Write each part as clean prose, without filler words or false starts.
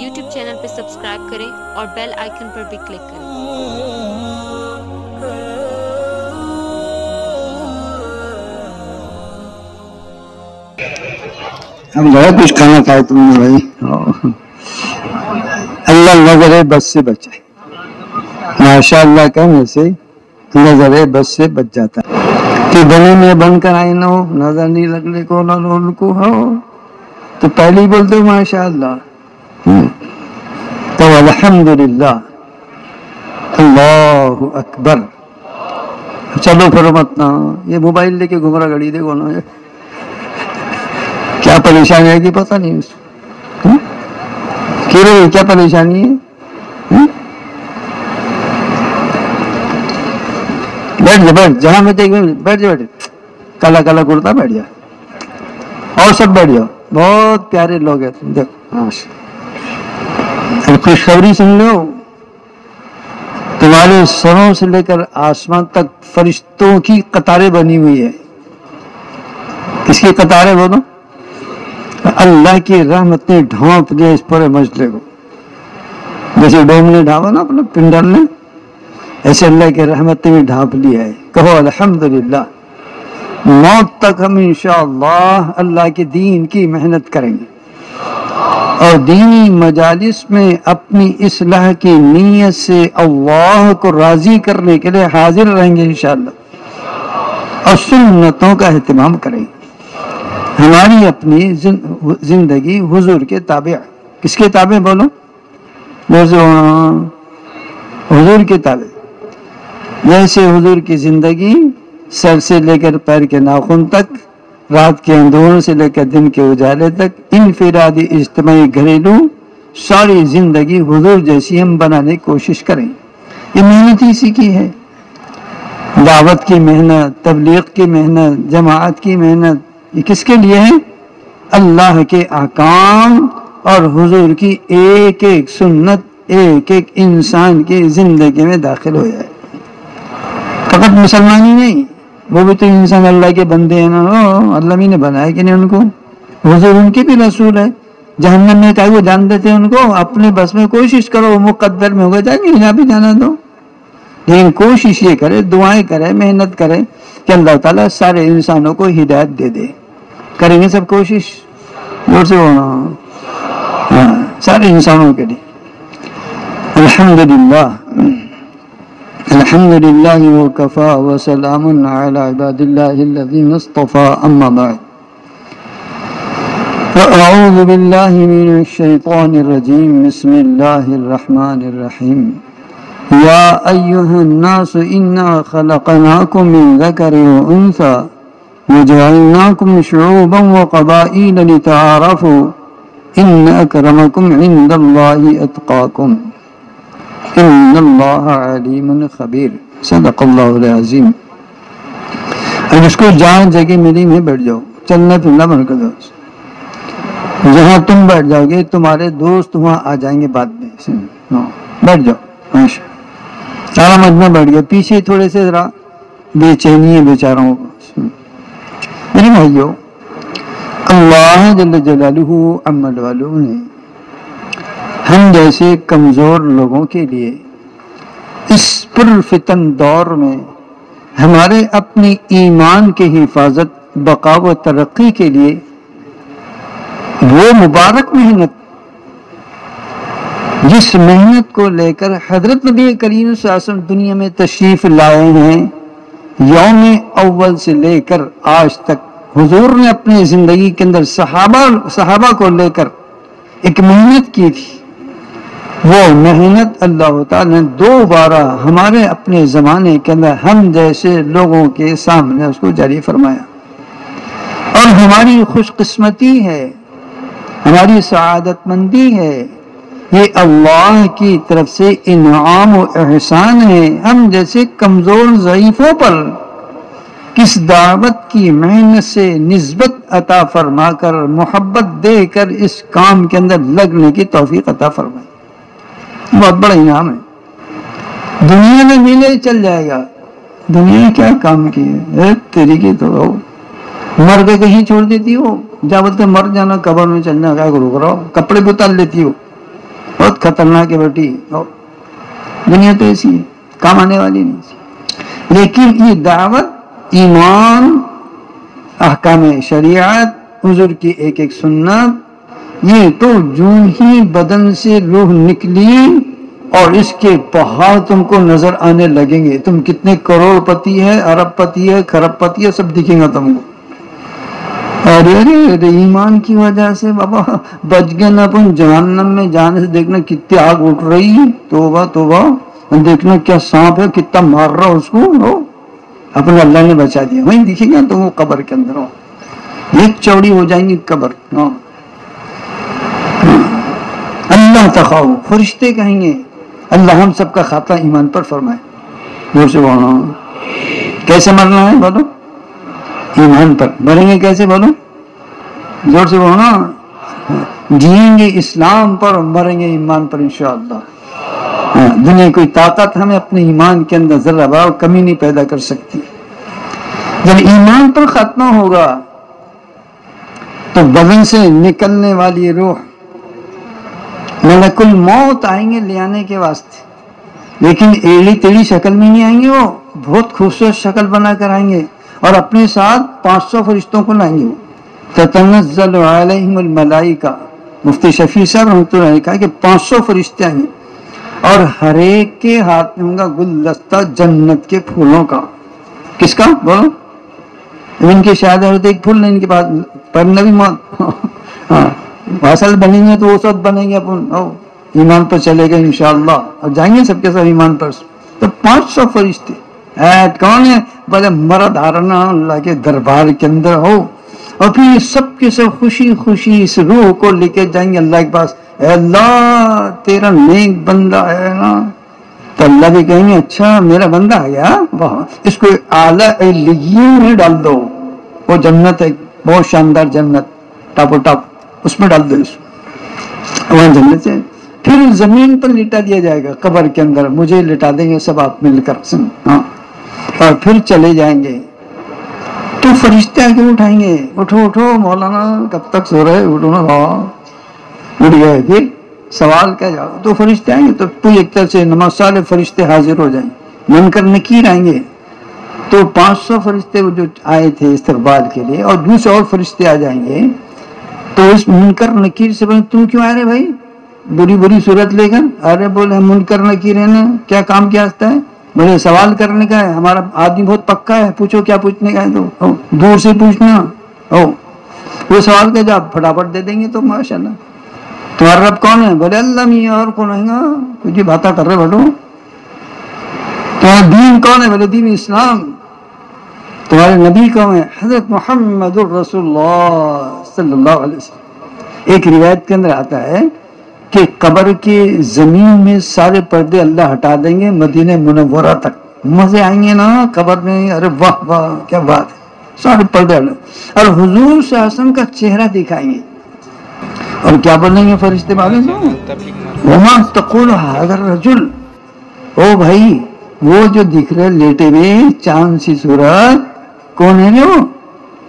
YouTube channel پہ subscribe کریں اور بیل آئیکن پر بھی کلک کریں۔ ہم بہت کچھ کھانا کھائے تم نے بھائی، اللہ نظر بس سے بچائے، ماشاء اللہ کہنے سے نظر بس سے بچ جاتا ہے کہ بنے میں بن کر آئے نہ ہو، نظر نہیں لگنے کو نہ ان کو ہو تو پہلے ہی بولتے ہو ماشاء اللہ، تو الحمدللہ، اللہ اکبر۔ چلو پھر مت نہ یہ موبائل لے کے گھوم رہا گھڑی دیکھو نا، کیا پریشانی ہے کہ پتہ نہیں اس کیا پریشانی ہے؟ بیٹھ جا، بیٹھ جہاں میں دیکھ بیٹھ جا، بیٹھ کالا کالا کرتا بیٹھ جا، اور سب بیٹھ جاؤ، بہت پیارے لوگ ہیں تم، دیکھو خوشخبری سن لو، تمہارے سروں سے لے کر آسمان تک فرشتوں کی قطاریں بنی ہوئی ہے۔ کس کی قطاریں بولو؟ اللہ کی رحمت نے ڈھانپ دیا اس پورے مجلے کو، جیسے ڈوم نے ڈھانپا نا اپنا پنڈل نے، ایسے اللہ کی رحمت نے بھی ڈھانپ لیا ہے۔ کہو الحمدللہ۔ موت تک ہم انشاءاللہ اللہ کے دین کی محنت کریں گے اور دینی مجالس میں اپنی اصلاح کی نیت سے اللہ کو راضی کرنے کے لیے حاضر رہیں گے انشاءاللہ، اور سنتوں کا اہتمام کریں گے۔ ہماری اپنی زندگی حضور کے تابع، کس کے تابع بولو؟ حضور کے تابع۔ جیسے حضور کی زندگی سر سے لے کر پیر کے ناخن تک، رات کے اندھیروں سے لے کر دن کے اجالے تک، انفرادی اجتماعی گھریلو ساری زندگی حضور جیسی ہم بنانے کی کوشش کریں۔ یہ محنت اسی کی ہے، دعوت کی محنت، تبلیغ کی محنت، جماعت کی محنت، یہ کس کے لیے ہے؟ اللہ کے احکام اور حضور کی ایک ایک سنت ایک ایک انسان کی زندگی میں داخل ہو جائے۔ فقط مسلمان ہی نہیں، وہ بھی تو انسان اللہ کے بندے ہیں نا، اللہ بھی نے بنایا کہ نہیں ان کو، حضور ان کے بھی رسول ہے۔ جہنم میں کہیں وہ جان دیتے ان کو، اپنے بس میں کوشش کرو، مقدر میں ہوگا جائیں گے، یہاں بھی جانا دو، لیکن کوشش یہ کرے، دعائیں کرے، محنت کرے کہ اللہ تعالیٰ سارے انسانوں کو ہدایت دے دے۔ کریں گے سب کوشش، زور سے ہونا، سارے انسانوں کے لیے۔ الحمدللہ، الحمدللہ وکفا وسلام علی عباد اللہ الذین اصطفى، اما بعد فاعوذ باللہ من الشیطان الرجیم، بسم اللہ الرحمن الرحیم۔ یا ایہا الناس انا خلقناکم من ذکر وانثى وجعلناکم شعوبا وقبائل لتعارفوا ان اکرمکم عند اللہ اتقاکم ان اللہ علیم خبیر، صدق اللہ العظیم۔ اب اس کو جہاں جگہ ملی میں بیٹھ جاؤ، چلنا پھرنا بند کر دو، جہاں تم بیٹھ جاؤ گے تمہارے دوست وہاں آ جائیں گے بعد میں، بیٹھ جاؤ، سارا مجمع بیٹھ گیا، پیچھے تھوڑے سے ذرا بے چینی ہے بیچاروں کو۔ میرے بھائیو، اللہ جل جلالہ عمل والوں نے ہم جیسے کمزور لوگوں کے لیے اس پرفتن دور میں ہمارے اپنی ایمان کی حفاظت، بقا و ترقی کے لیے وہ مبارک محنت، جس محنت کو لے کر حضرت نبی کریم صلی اللہ علیہ وسلم دنیا میں تشریف لائے ہیں، یوم اول سے لے کر آج تک حضور نے اپنی زندگی کے اندر صحابہ کو لے کر ایک محنت کی تھی، وہ محنت اللہ تعالیٰ نے دوبارہ ہمارے اپنے زمانے کے اندر ہم جیسے لوگوں کے سامنے اس کو جاری فرمایا، اور ہماری خوش قسمتی ہے، ہماری سعادت مندی ہے، یہ اللہ کی طرف سے انعام و احسان ہے ہم جیسے کمزور ضعیفوں پر، کس دعوت کی محنت سے نسبت عطا فرما کر، محبت دے کر اس کام کے اندر لگنے کی توفیق عطا فرمائی۔ بہت بڑا انعام ہے، دنیا میں ملے چل جائے گا، دنیا کیا کام کی ہے تیری کی، تو مر کے کہیں چھوڑ دیتی ہو، جا بولتے مر جانا، قبر میں چلنا، کیا کرو کرو، کپڑے اتار لیتی ہو، بہت خطرناک ہے بیٹی، دنیا تو ایسی ہے، کام آنے والی نہیں۔ لیکن یہ دعوت، ایمان، احکام شریعت، حضور کی ایک ایک سنت، یہ تو جو ہی بدن سے روح نکلی اور اس کے پہاڑ تم کو نظر آنے لگیں گے، تم کتنے کروڑ پتی ہے، ارب پتی ہے، خرب پتی ہے، سب دکھیں گا تم کو۔ ارے ایمان کی وجہ سے بابا بچ گئے نا اپن جہنم میں جانے سے، دیکھنا کتنی آگ اٹھ رہی ہے، توبہ توبہ، دیکھنا کیا سانپ ہے کتنا مار رہا اس کو، اپنے اللہ نے بچا دیا، وہیں دکھے گا تو وہ قبر کے اندر ہو، ایک چوڑی ہو جائیں گی قبر۔ اللہ تخاؤ، فرشتے کہیں گے اللہ ہم سب کا خاتمہ ایمان پر فرمائے۔ زور سے بولو، کیسے مرنا ہے بولو؟ ایمان پر۔ مریں گے کیسے بولو؟ زور سے بولو، جئیں گے اسلام پر، مریں گے ایمان پر انشاءاللہ۔ دنیا کوئی طاقت ہمیں اپنے ایمان کے اندر ذرہ برابر کمی نہیں پیدا کر سکتی۔ جب ایمان پر ختمہ ہوگا تو بدن سے نکلنے والی روح، ملک الموت آئیں گے لے آنے کے واسطے، لیکن ایڑی تیڑی شکل میں نہیں آئیں گے، وہ بہت خوبصورت شکل بنا کر آئیں گے اور اپنے ساتھ 500 فرشتوں کو لائیں گے۔ تتنزل علیہم الملائکہ، مفتی شفیع صاحب رحمۃ اللہ علیہ کہا کہ 500 فرشتے آئیں گے اور ہر ایک کے ہاتھ میں ہوگا گلدستہ جنت کے پھولوں کا۔ کس کا بولو؟ ان کے شاید ایک پھول نہیں ان کے پاس، پر نبی موت واصل بنیں گے تو وہ سب بنیں گے، اپن ایمان پر چلے گئے انشاءاللہ، اور جائیں گے سب کے سب ایمان پر۔ تو 500 فرشتے کون ہے؟ بڑے مرد آرنا اللہ کے دربار کے اندر ہو، اور پھر یہ سب کے سب خوشی خوشی اس روح کو لے کے جائیں گے اللہ کے پاس۔ اے اللہ تیرا نیک بندہ ہے نا، تو اللہ بھی کہیں گے اچھا میرا بندہ آ گیا، اس کو اعلیٰ علیین میں ڈال دو، وہ جنت ہے بہت شاندار جنت، ٹاپ و ٹاپ، اس میں ڈال دو اس وہاں جنت سے۔ پھر زمین پر لٹا دیا جائے گا قبر کے اندر، مجھے لٹا دیں گے سب آپ مل کر، اور پھر چلے جائیں گے تو فرشتے آ کے اٹھائیں گے، اٹھو اٹھو مولانا کب تک سو رہے، اٹھو نا بابا، اٹھ گئے، پھر سوال کا جواب۔ تو فرشتے آئیں گے تو پوری ایک طرح سے نماز سالے فرشتے حاضر ہو جائیں گے، منکر نکیر آئیں گے، تو 500 فرشتے وہ جو آئے تھے استقبال کے لیے، اور دوسرے اور فرشتے آ جائیں گے، تو اس منکر نکیر سے بولے تم کیوں آ رہے بھائی بری بری صورت لے کر؟ ارے بولے ہم منکر نکیر ہیں نا، کیا کام کیا آتا ہے؟ بولے سوال کرنے کا ہے، ہمارا آدمی بہت پکا ہے، پوچھو کیا پوچھنے کا ہے، تو دور سے پوچھنا، وہ سوال کا جواب پھٹافٹ دے دیں گے۔ تو ماشاءاللہ تمہارا رب کون ہے؟ بولے اللہ میاں، اور کون ہے گا، کچھ باتیں کر رہے بڑھو۔ تمہارا دین کون ہے؟ بولے دین اسلام۔ تمہارے نبی کون ہے؟ حضرت محمد الرسول اللہ صلی اللہ علیہ وسلم۔ ایک روایت کے اندر آتا ہے کہ قبر کی زمین میں سارے پردے اللہ ہٹا دیں گے مدینہ منورہ تک، مزے آئیں گے نا قبر میں، ارے واہ واہ کیا بات ہے، سارے پردے ہٹا، اور حضور صلی اللہ علیہ وسلم کا چہرہ دکھائیں گے، اور کیا بولیں گے فرشتے والے وما تقول هذا الرجل، او بھائی وہ جو دکھ رہے لیٹے ہوئے چاند سی صورت کون ہے وہ؟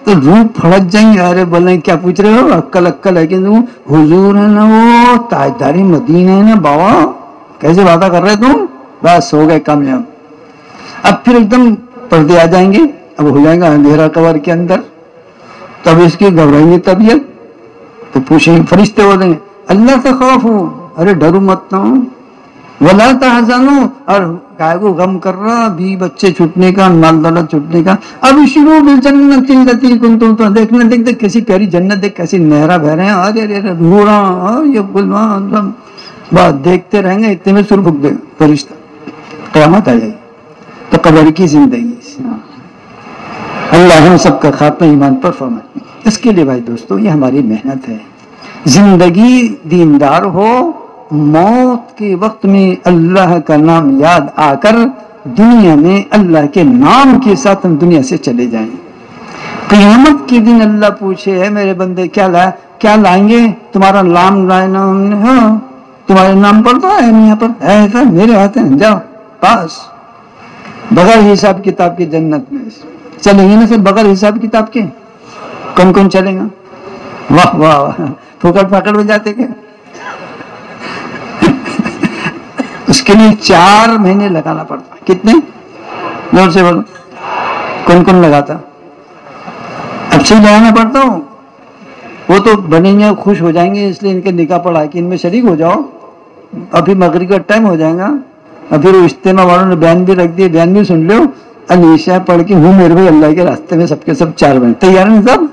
تو روح پھڑک جائیں گے، ارے بولیں کیا پوچھ رہے ہو، عقل عقل ہے کہ حضور ہے نا، وہ تاجداری مدینہ ہے نا، بابا کیسے باتیں کر رہے تم، بس ہو گئے کامیاب۔ اب پھر ایک دم پردے آ جائیں گے، اب ہو جائے گا اندھیرا قبر کے اندر، تب اس کی گھبرائیں گے طبیعت، تو پوچھیں گے فرشتے بولیں گے اللہ کا خوف ہو، ارے ڈرو مت نہ، ولا تحزنوا، اور کائے کو غم کر رہا، بھی بچے چھوٹنے کا، مال دولت چھوٹنے کا، اب شروع بالجنت التی کنتم، تو دیکھنا دیکھتے کیسی پیاری جنت دیکھ، کیسی نہرا بہ رہے ہیں، ارے رو رہا، یہ گلمان بات دیکھتے رہیں گے، اتنے میں سر پھک دے فرشتہ، قیامت آ جائے گی۔ تو قبر کی زندگی، اللہ ہم سب کا خاتمہ ایمان پر فرمائے۔ اس کے لیے بھائی دوستو یہ ہماری محنت ہے، زندگی دیندار ہو، موت کے وقت میں اللہ کا نام یاد آ کر دنیا میں اللہ کے نام کے ساتھ ہم دنیا سے چلے جائیں۔ قیامت کے دن اللہ پوچھے ہے میرے بندے کیا لائیں گے؟ تمہارا نام لائنا ہم نے، ہاں تمہارے نام پر تو ہے یہاں پر ہے، میرے ہاتھ ہیں، جاؤ پاس، بغیر حساب کتاب کے جنت میں چلیں گے نا، پھر بغیر حساب کتاب کے کون کون چلے گا؟ واہ واہ، پھوکٹ پھاکٹ ہو جاتے کہ اس کے لیے 4 مہینے لگانا پڑتا. کتنے؟ زور سے بولو. کون کون لگاتا؟ اب سے لگانا پڑتا ہو. وہ تو بنیں گے خوش ہو جائیں گے اس لیے ان کے نکاح پڑھا کہ ان میں شریک ہو جاؤ. ابھی مغرب کا ٹائم ہو جائے گا اور پھر اجتماع والوں نے بیان بھی رکھ دیے, بیان بھی سن لو. علیشا پڑھ کے ہوں میرے بھائی اللہ کے راستے میں سب کے سب 4 بنے تیار ہیں سب.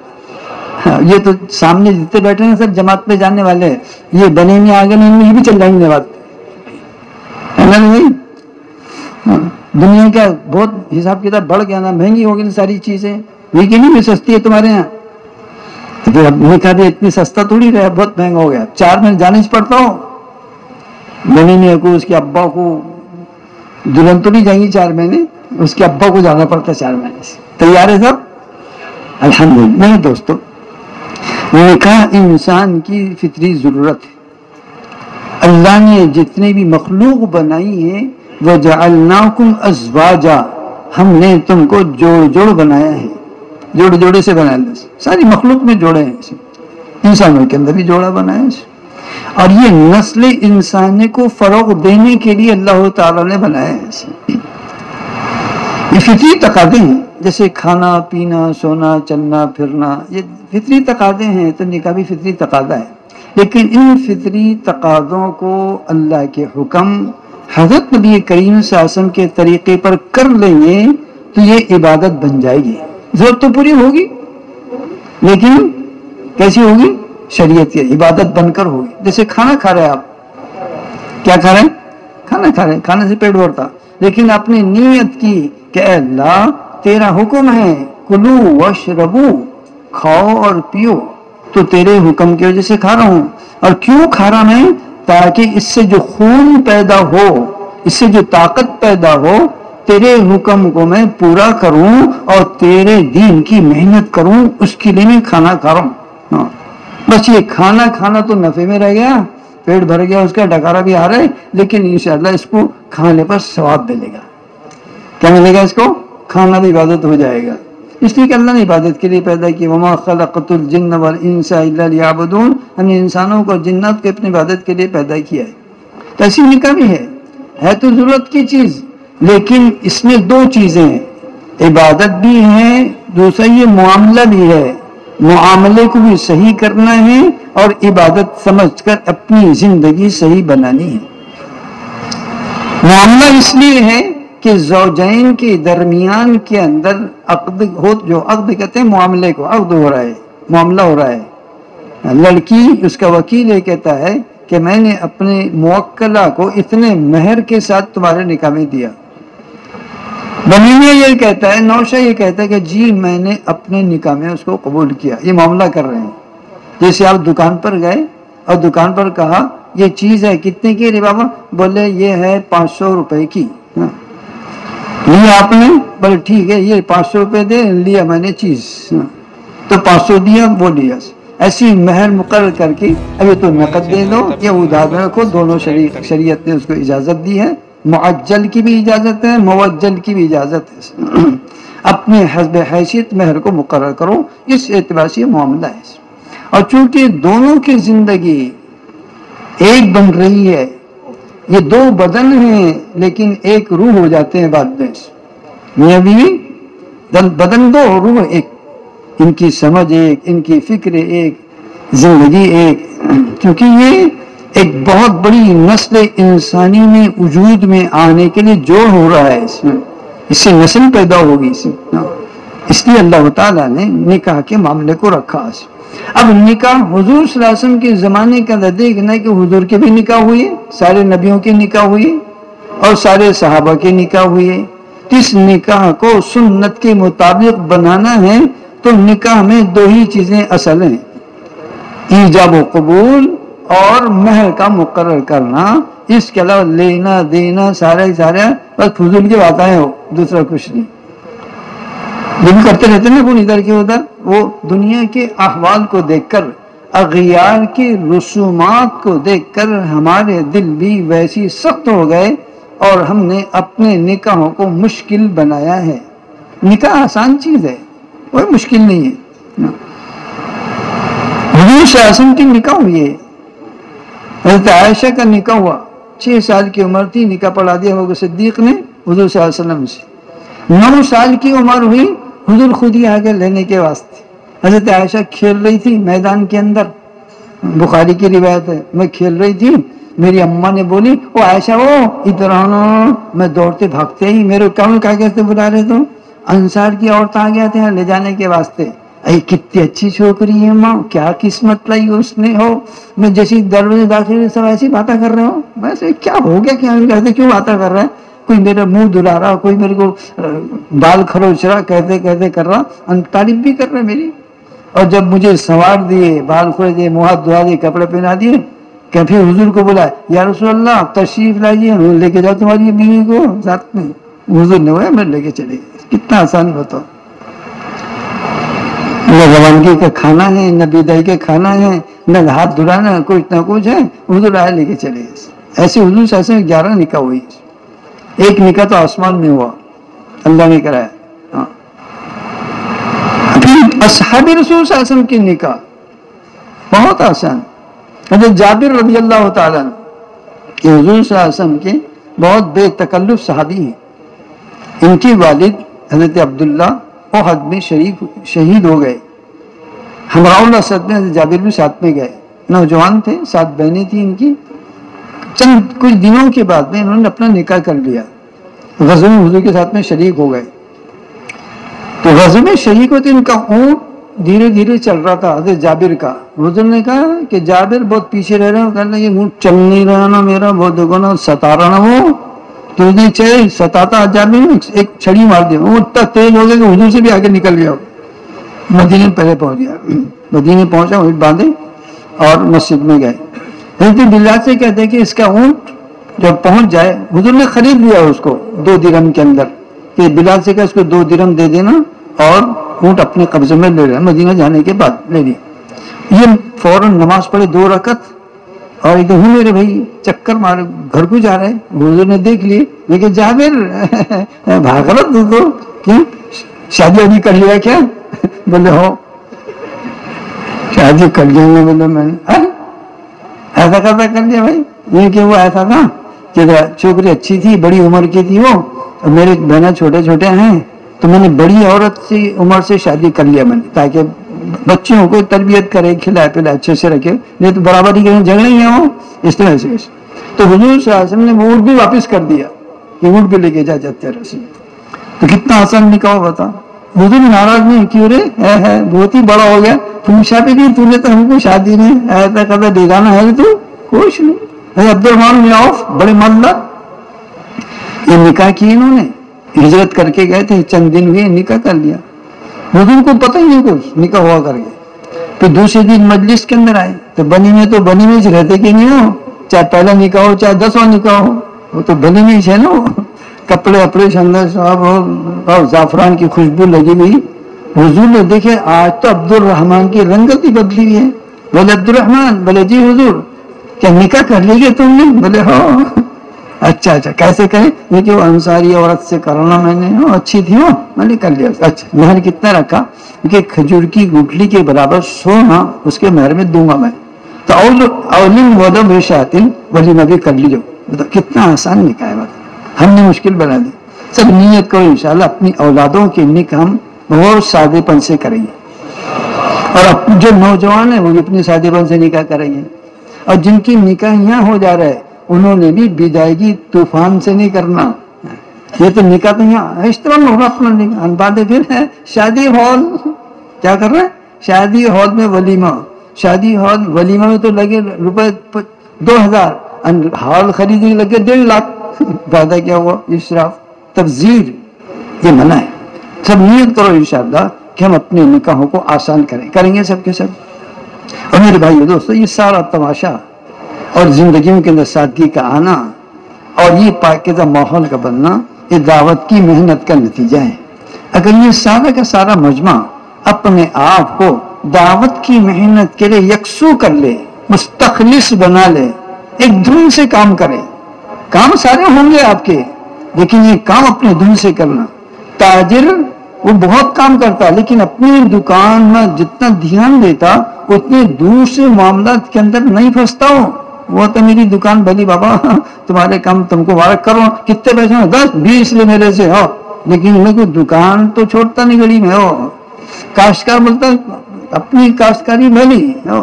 یہ تو سامنے جتنے بیٹھے ہیں سب جماعت پہ جانے والے ہیں. یہ بنے میں آگے نہیں, یہ بھی چل جائیں گے بات. دنیا کا بہت حساب کتاب بڑھ گیا نا, مہنگی ہو گئی ساری چیزیں. یہ کہ نہیں سستی ہے تمہارے یہاں. تو اب نکاح بھی اتنی سستا تھوڑی رہا, بہت مہنگا ہو گیا. 4 مہینے جانے سے پڑتا ہو. بنی کو اس کے ابا کو, دلہن تو نہیں جائیں گی 4 مہینے, اس کے ابا کو جانا پڑتا 4 مہینے سے. تیار ہے سب؟ الحمدللہ. نہیں دوستو, نکاح انسان کی فطری ضرورت ہے. اللہ نے جتنے بھی مخلوق بنائی ہے وَجَعَلْنَاكُمْ أَزْوَاجًا, ہم نے تم کو جوڑ جوڑ بنایا ہے. جوڑے سے بنایا. ساری مخلوق میں جوڑے ہیں, انسانوں کے اندر بھی جوڑا بنایا ہے. اور یہ نسل انسانی کو فروغ دینے کے لیے اللہ تعالیٰ نے بنایا ہے. یہ فطری تقاضے ہیں, جیسے کھانا پینا سونا چلنا پھرنا, یہ فطری تقاضے ہیں. تو نکاح بھی فطری تقاضا ہے. لیکن ان فطری تقاضوں کو اللہ کے حکم حضرت نبی کریم صلی اللہ علیہ وسلم کے طریقے پر کر لیں گے تو یہ عبادت بن جائے گی. ضرورت تو پوری ہوگی لیکن کیسی ہوگی؟ شریعت کی عبادت بن کر ہوگی. جیسے کھانا کھا رہے آپ, کیا کھا رہے ہیں؟ کھانا کھا رہے ہیں. کھانے سے پیٹ بھرتا, لیکن آپ نے نیت کی کہ اے اللہ تیرا حکم ہے کلو واشربو, کھاؤ اور پیو, تو تیرے حکم کی وجہ سے کھا رہا ہوں. اور کیوں کھا رہا میں؟ تاکہ اس سے جو خون پیدا ہو, اس سے جو طاقت پیدا ہو, تیرے حکم کو میں پورا کروں اور تیرے دین کی محنت کروں, اس کے لیے میں کھانا کھا رہا ہوں. بس یہ کھانا تو نفع میں رہ گیا, پیٹ بھر گیا, اس کا ڈکارا بھی آ رہا ہے, لیکن انشاءاللہ اس کو کھانے پر ثواب ملے گا. کیا ملے گا اس کو؟ کھانا بھی عبادت ہو جائے گا. اس لیے کہ اللہ نے عبادت کے لیے پیدا کی. وَمَا خَلَقْتُ الْجِنَّ وَالْإِنسَ إِلَّا لِيَعْبُدُونَ, ہم نے انسانوں کو جنات کو اپنی عبادت کے لیے پیدا کیا ہے. تو ایسی نکاح بھی ہے تو ضرورت کی چیز, لیکن اس میں 2 چیزیں ہیں, عبادت بھی ہے, دوسرا یہ معاملہ بھی ہے. معاملے کو بھی صحیح کرنا ہے اور عبادت سمجھ کر اپنی زندگی صحیح بنانی ہے. معاملہ اس لیے ہے کہ زوجین کے درمیان کے اندر عقد ہو, جو عقد کہتے ہیں معاملے کو, عقد ہو رہا ہے, معاملہ ہو رہا ہے. لڑکی, اس کا وکیل یہ کہتا ہے کہ میں نے اپنے موکلہ کو اتنے مہر کے ساتھ تمہارے نکاح میں دیا. بنیمیہ یہ کہتا ہے, نوشہ یہ کہتا ہے کہ جی میں نے اپنے نکاح میں اس کو قبول کیا. یہ معاملہ کر رہے ہیں. جیسے آپ دکان پر گئے اور دکان پر کہا یہ چیز ہے, کتنے کی رے بابا؟ بولے یہ ہے 500 روپے کی. لیا آپ نے, بولے ٹھیک ہے یہ 500 روپے دے, لیا میں نے چیز, تو 500 دیا, وہ لیا. ایسی مہر مقرر کر کے ابھی تو نقد دے دو یا ادھار میں رکھو, دونوں شریعت نے اس کو اجازت دی ہے. معجل کی بھی اجازت ہے, موجل کی بھی اجازت ہے. اپنے حسب حیثیت مہر کو مقرر کرو, اس اعتبار سے یہ معاملہ ہے. اور چونکہ دونوں کی زندگی ایک بن رہی ہے, یہ 2 بدن ہیں لیکن ایک روح ہو جاتے ہیں بعد میں. میاں بیوی بدن 2, روح ایک. ان کی سمجھ ایک, ان کی فکر ایک, زندگی ایک. کیونکہ یہ ایک بہت بڑی نسل انسانی میں وجود میں آنے کے لیے جوڑ ہو رہا ہے. اس سے نسل پیدا ہوگی. اس لیے اللہ تعالیٰ نے نکاح کے معاملے کو رکھا. اب نکاح حضور صلی اللہ علیہ وسلم کے زمانے کا دیکھنا ہے کہ حضور کے بھی نکاح ہوئے, سارے نبیوں کے نکاح ہوئے اور سارے صحابہ کے نکاح ہوئے. اس نکاح کو سنت کے مطابق بنانا ہے تو نکاح میں 2 ہی چیزیں اصل ہیں, ایجاب و قبول اور مہر کا مقرر کرنا. اس کے علاوہ لینا دینا سارا ہی سارا بس فضول کی باتیں ہو, دوسرا کچھ نہیں. یہ بھی کرتے رہتے ہیں نا ادھر کے ادھر. وہ دنیا کے احوال کو دیکھ کر, اغیار کے رسومات کو دیکھ کر ہمارے دل بھی ویسی سخت ہو گئے اور ہم نے اپنے نکاحوں کو مشکل بنایا ہے. نکاح آسان چیز ہے, کوئی مشکل نہیں ہے. حضور صلی اللہ علیہ وسلم کی نکاح ہوئی ہے, حضرت عائشہ کا نکاح ہوا, 6 سال کی عمر تھی، نکاح پڑھا دیا ہوگا صدیق نے حضور صلی اللہ علیہ وسلم سے۔ 9 سال کی عمر ہوئی، حضور خود ہی آگے لینے کے واسطے۔ حضرت عائشہ کھیل رہی تھی میدان کے اندر، بخاری کی روایت ہے، میں کھیل رہی تھی، میری اماں نے بولی او عائشہ او ادھر آنا، میں دوڑتے بھاگتے ہی میرے کون کیسے بلا رہے تو انصار کی عورت آ گیا تھا لے جانے کے واسطے۔ اے کتنی اچھی چھوکری ہے ماں، کیا قسمت لائی اس نے ہو، میں جیسی دروازے داخل ہوئے سب ایسی باتیں کر رہے ہو، ویسے کیا ہو گیا، کیا کہتے کیوں باتیں کر رہا ہے، کوئی میرا منہ دھلا رہا، کوئی میرے کو بال کھروچ رہا، کہتے کہتے کر رہا، تعریف بھی کر رہا میری۔ اور جب مجھے سنوار دیے، بال کھولے دیے، منہ ہاتھ دھلا دیے، کپڑے پہنا دیے، کہ پھر حضور کو بولا یا رسول اللہ تشریف لائیے، لے کے جاؤ تمہاری بیوی کو ساتھ میں۔ حضور نے ہوا میں لے کے چلے گئے، کتنا آسان بتاؤ۔ نہ روانگی کا کھانا ہے، نہ بیدائی کا کھانا ہے، نہ ہاتھ دھلانا، کچھ نہ کچھ ہے، حضور آئے لے کے چلے گئے۔ ایسے حضور سے ایسے 11 نکاح ہوئی، ایک نکاح تو آسمان میں ہوا، اللہ نے کرایا۔ اصحاب رسول صلی اللہ علیہ وسلم کی نکاح بہت آسان۔ حضرت جابر رضی اللہ تعالیٰ عنہ کہ حضور صلی اللہ علیہ وسلم کے بہت بے تکلف صحابی ہیں، ان کی والد حضرت عبداللہ احد میں شہید ہو گئے، ہمراہ الاسد میں حضرت جابر بھی ساتھ میں گئے، نوجوان تھے، 7 بہنیں تھیں ان کی۔ چند کچھ دنوں کے بعد میں انہوں نے اپنا نکاح کر لیا، غزوہ میں حضور کے ساتھ میں شریک ہو گئے۔ تو غزوہ میں شریک ہوتے ان کا اونٹ دھیرے دھیرے چل رہا تھا حضرت جابر کا۔ حضور نے کہا کہ جابر بہت پیچھے رہ رہا ہے، کہنے لگے اونٹ چل نہیں رہا نا میرا، بہت دیکھو نا ستا رہا نا وہ، تو اس نے چاہے ستاتا جابر ایک چھڑی مار دیا، وہ اتنا تیز ہو گیا کہ حضور سے بھی آگے نکل گیا، مدینے پہلے پہنچ گیا۔ مدینے پہنچا، اونٹ باندھے اور مسجد میں گئے۔ حضرت بلال سے کہتے کہ اس کا اونٹ جب پہنچ جائے، حضور نے خرید لیا اس کو 2 درہم کے اندر، کہ بلال سے کہا اس کو 2 درہم دے دینا اور اونٹ اپنے قبضے میں لے رہا ہے، مدینہ جانے کے بعد لے لی۔ یہ فوراً نماز پڑھے 2 رکعت، اور ایک دم میرے بھائی چکر مارے گھر کو جا رہے، حضور نے دیکھ لیے، لیکن جابر بھاگ رہا تو کیوں شادی وادی کر لیا کیا؟ بولے ہو شادی کر لیا، میں بولے میں نے ایسا کرتا کر لیا بھائی، یہ کہ وہ ایسا تھا کہ چھوکری اچھی تھی، بڑی عمر کی تھی وہ، اور میرے بہنیں چھوٹے چھوٹے ہیں، تو میں نے بڑی عورت سے عمر سے شادی کر لیا میں نے، تاکہ بچوں کو تربیت کرے، کھلائے پلائے اچھے سے رکھے، نہیں تو برابری کے جھگڑے ہی ہیں وہ، اس طرح سے۔ تو حضور صلی اللہ علیہ وسلم نے وہ اونٹ بھی واپس کر دیا کہ اونٹ بھی لے کے جاتے رسول۔ تو کتنا آسان نکاح بتا۔ حضور ناراض نہیں، کیوں رے ہے بہت ہی بڑا ہو گیا، پوچھا بھی نہیں تو نے، تو ہم کو شادی نہیں ایسا کرتا بیگانہ ہے تو کچھ نہیں۔ عبد الرحمان بن عوف بڑے مالدار، یہ نکاح کی انہوں نے، ہجرت کر کے گئے تھے، چند دن ہوئے نکاح کر لیا، حضور کو پتہ ہی نہیں کچھ، نکاح ہوا کر گئے۔ پھر دوسرے دن مجلس کے اندر آئے تو بنی میں رہتے کہ نہیں ہو، چاہے پہلا نکاح ہو چاہے 10واں نکاح ہو، وہ تو بنی میں ہے نا، کپڑے اپڑے شاندار صاحب اور زعفران کی خوشبو لگی ہوئی۔ حضور نے دیکھے آج تو عبد الرحمان کی رنگت ہی بدلی ہوئی ہے۔ بولے عبد الرحمان، بولے جی حضور کیا نکاح کر لیجیے تم نے؟ بولے ہاں۔ اچھا کیسے کرے؟ لیکن وہ انصاری عورت سے کرنا میں نے، اچھی تھی وہ، میں نے کر لیا۔ اچھا مہر کتنا رکھا؟ کہ کھجور کی گٹھلی کے برابر سونا اس کے مہر میں دوں گا میں، تو اولم ودم رشاتن ولیمہ بھی کر لیجو۔ کتنا آسان نکاح ہے، ہم نے مشکل بنا دی۔ سب نیت کرو انشاءاللہ اپنی اولادوں کے نکاح ہم بہت سادے پن سے کریں گے، اور جو نوجوان ہیں وہ بھی اپنے سادے پن سے نکاح کریں گے، اور جن کی نکاح یہاں ہو جا رہا ہے انہوں نے بھی بدائیگی طوفان سے نہیں کرنا۔ یہ تو نکاح تو یہاں اس طرح ہوگا اپنا نکاح، باتیں پھر ہے شادی ہال کیا کر رہے ہیں، شادی ہال میں ولیمہ، شادی ہال ولیمہ میں تو لگے روپے 2000، ہال خریدنے لگے 1.5 لاکھ، فائدہ کیا ہوا؟ اسراف تبذیر، یہ منع ہے۔ سب نیت کرو انشاءاللہ کہ ہم اپنے نکاحوں کو آسان کریں گے سب کے سب۔ اور میرے بھائیو دوستو، یہ سارا تماشا اور زندگیوں کے اندر سادگی کا آنا اور یہ پاکیزہ ماحول کا بننا، یہ دعوت کی محنت کا نتیجہ ہے۔ اگر یہ سارا کا سارا مجمع اپنے آپ کو دعوت کی محنت کے لیے یکسو کر لے، مستخلص بنا لے، ایک دھن سے کام کرے، کام سارے ہوں گے آپ کے، لیکن یہ کام اپنے دھن سے کرنا۔ تاجر وہ بہت کام کرتا لیکن اپنی دکان میں جتنا دھیان دیتا اتنے دوسرے معاملات کے اندر نہیں پھنستا ہو، وہ تو میری دکان بھلی بابا، تمہارے کام تم کو مبارک کرو، کتنے پیسے ہو؟ 10-20 لے میرے سے ہو، لیکن میں کوئی دکان تو چھوڑتا نہیں گڑی میں ہو۔ کاشتکار بولتا اپنی کاشتکاری بھلی ہو،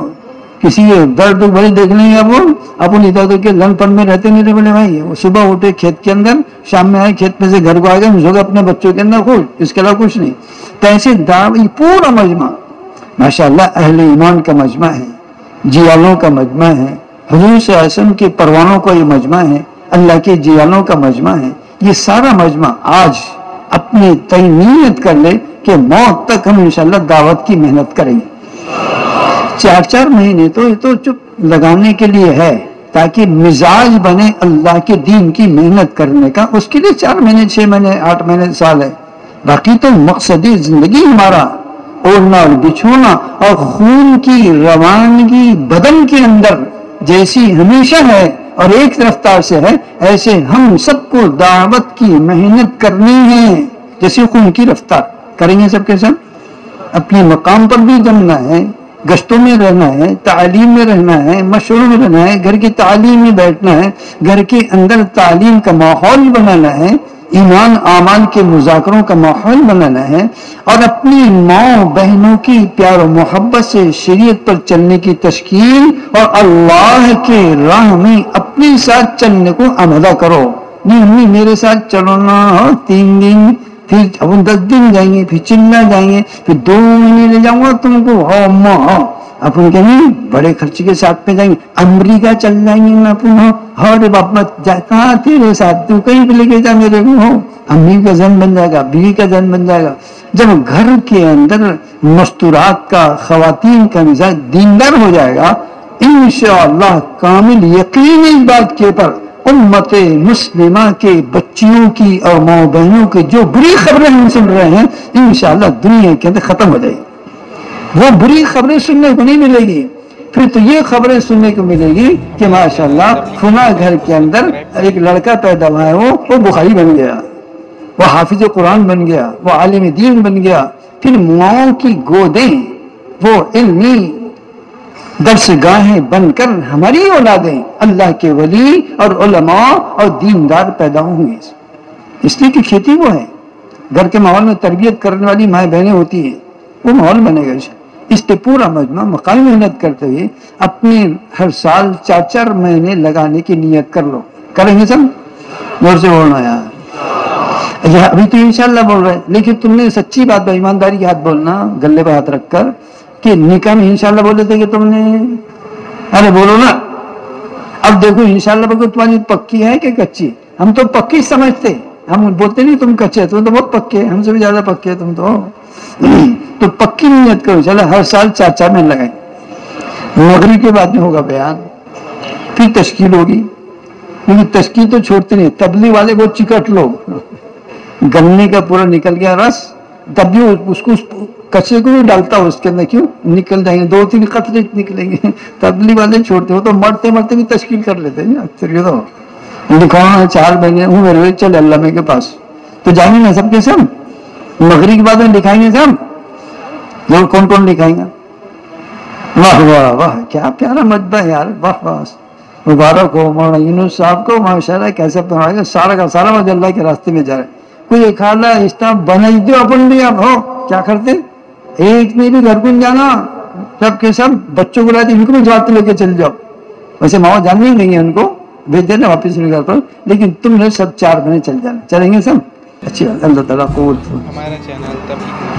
کسی کے درد بڑی دیکھ لیں گے اب وہ، اپن ادھر ادھر کے لن پن میں رہتے نہیں رہے بولے بھائی، وہ صبح اٹھے کھیت کے اندر، شام میں آئے کھیت میں سے گھر کو آ گئے، ہو گئے اپنے بچوں کے اندر خوش، اس کے علاوہ کچھ نہیں۔ تو ایسے پورا مجمع ماشاءاللہ اہل ایمان کا مجمع ہے، جیالوں کا مجمع ہے، حضور صلی اللہ علیہ وسلم کے پروانوں کا یہ مجمع ہے، اللہ کے جیالوں کا مجمع ہے۔ یہ سارا مجمع آج اپنے نیت کر لے کہ موت تک ہم انشاءاللہ دعوت کی محنت کریں گے۔ 4 مہینے تو یہ تو چپ لگانے کے لیے ہے تاکہ مزاج بنے اللہ کے دین کی محنت کرنے کا، اس کے لیے 4 مہینے 6 مہینے 8 مہینے سال ہے۔ باقی تو مقصد زندگی ہمارا اوڑھنا اور بچھونا اور خون کی روانگی بدن کے اندر جیسی ہمیشہ ہے اور ایک رفتار سے ہے، ایسے ہم سب کو دعوت کی محنت کرنی ہے جیسے خون کی رفتار کریں گے سب کے سب۔ اپنے مقام پر بھی جمنا ہے، گشتوں میں رہنا ہے، تعلیم میں رہنا ہے، مشوروں میں رہنا ہے، گھر کی تعلیم میں بیٹھنا ہے، گھر کے اندر تعلیم کا ماحول بنانا ہے، ایمان اعمال کے مذاکروں کا ماحول بنانا ہے، اور اپنی ماں بہنوں کی پیار و محبت سے شریعت پر چلنے کی تشکیل اور اللہ کے راہ میں اپنے ساتھ چلنے کو آمادہ کرو۔ نہیں امی میرے ساتھ چلو نا، 3 دن پھر 10 دن جائیں گے، پھر چلنا جائیں گے، پھر 2 مہینے لے جاؤں گا تم کو، ہاں اماں ہاں اپن کہیں بڑے خرچے کے ساتھ پہ جائیں گے، امریکہ چل جائیں گے نا اپن، ہاں باپا کہاں تیرے ساتھ، تو کہیں پہ لے کے جا میرے کو، امی کا ذہن بن جائے گا، بیوی کا ذہن بن جائے گا۔ جب گھر کے اندر مستورات کا، خواتین کا مزاج دیندار ہو جائے گا، انشاءاللہ کامل یقین اس بات کے پر امت مسلمہ کے بچیوں کی اور ماں بہنوں کی جو بری خبریں ہم سن رہے ہیں انشاءاللہ دنیا کے اندر ختم ہو جائے گی۔ وہ بری خبریں سننے کو نہیں ملے گی، پھر تو یہ خبریں سننے کو ملے گی کہ ماشاءاللہ فلاں گھر کے اندر ایک لڑکا پیدا ہوا ہے، وہ بخاری بن گیا، وہ حافظ قرآن بن گیا، وہ عالم دین بن گیا۔ پھر ماؤں کی گودیں وہ علمی درسگاہیں بن کر ہماری اولادیں اللہ کے ولی اور علماء اور دیندار پیدا ہوں گے، اس لیے کہ کھیتی وہ ہے، گھر کے ماحول میں تربیت کرنے والی مائیں بہنیں ہوتی ہیں، وہ ماحول بنے گا۔ اس پہ پورا مجمع مقامی محنت کرتے ہوئے اپنے ہر سال 4 مہینے لگانے کی نیت کر لو، کریں گے سب؟ زور سے بولنا یار، ابھی تو انشاءاللہ بول رہے ہیں، لیکن تم نے سچی بات بھائی ایمانداری کے ہاتھ بولنا، گلے پہ ہاتھ رکھ کر، کہ نکاح میں انشاءاللہ بولے تھے کہ تم نے، ارے بولو نا۔ اب دیکھو انشاءاللہ بولو تمہاری پکی ہے کہ کچی؟ ہم تو پکی سمجھتے، ہم بولتے نہیں تم کچے، تم تو بہت پکے، ہم سے بھی زیادہ پکے تم تو پکی نیت کرو، چلو ہر سال 4 مہینے لگائیں۔ مغرب کے بعد میں ہوگا بیان، پھر تشکیل ہوگی، کیونکہ تشکیل تو چھوڑتے نہیں، تبلیغ والے بہت چکٹ لوگ، گلنے کا پورا نکل گیا رس، تب بھی اس کو کچے کو بھی ڈالتا ہو اس کے اندر، کیوں نکل جائیں گے، 2-3 قطرے نکلیں گے، تبلیغ والے چھوڑتے ہو تو مرتے مرتے بھی تشکیل کر لیتے ہیں اکثر، یہ تو دکھاؤ 4 مہینے ہوں میرے چل علامہ کے پاس، تو جائیں گے نا سب کے سب، مغرب کے بعد میں لکھائیں گے سب، اور کون لکھائیں گا؟ واہ واہ واہ کیا پیارا مجمع ہے یار، واہ واہ، مبارک ہو مولانا یونس صاحب کو، ماشاءاللہ کیسے پڑھائے گا، سارا کا سارا وجہ اللہ کے راستے میں جا رہا ہے۔ کوئی ایک خالہ اسٹاف بنائی دو اپن بھی، اب ہو کیا کرتے، ایک نے بھی گھر کو جانا، سب کے سب بچوں کو لاتے ان کو بھی جواب لے کے چل جاؤ، ویسے ماں جان نہیں گئی ہے ان کو بھیج دینا واپس گھر پر، لیکن تم نے سب 4 مہینے چل جانا، چلیں گے سب، اچھی بات، اللہ تعالیٰ قبول۔ ہمارا چینل تبلیغ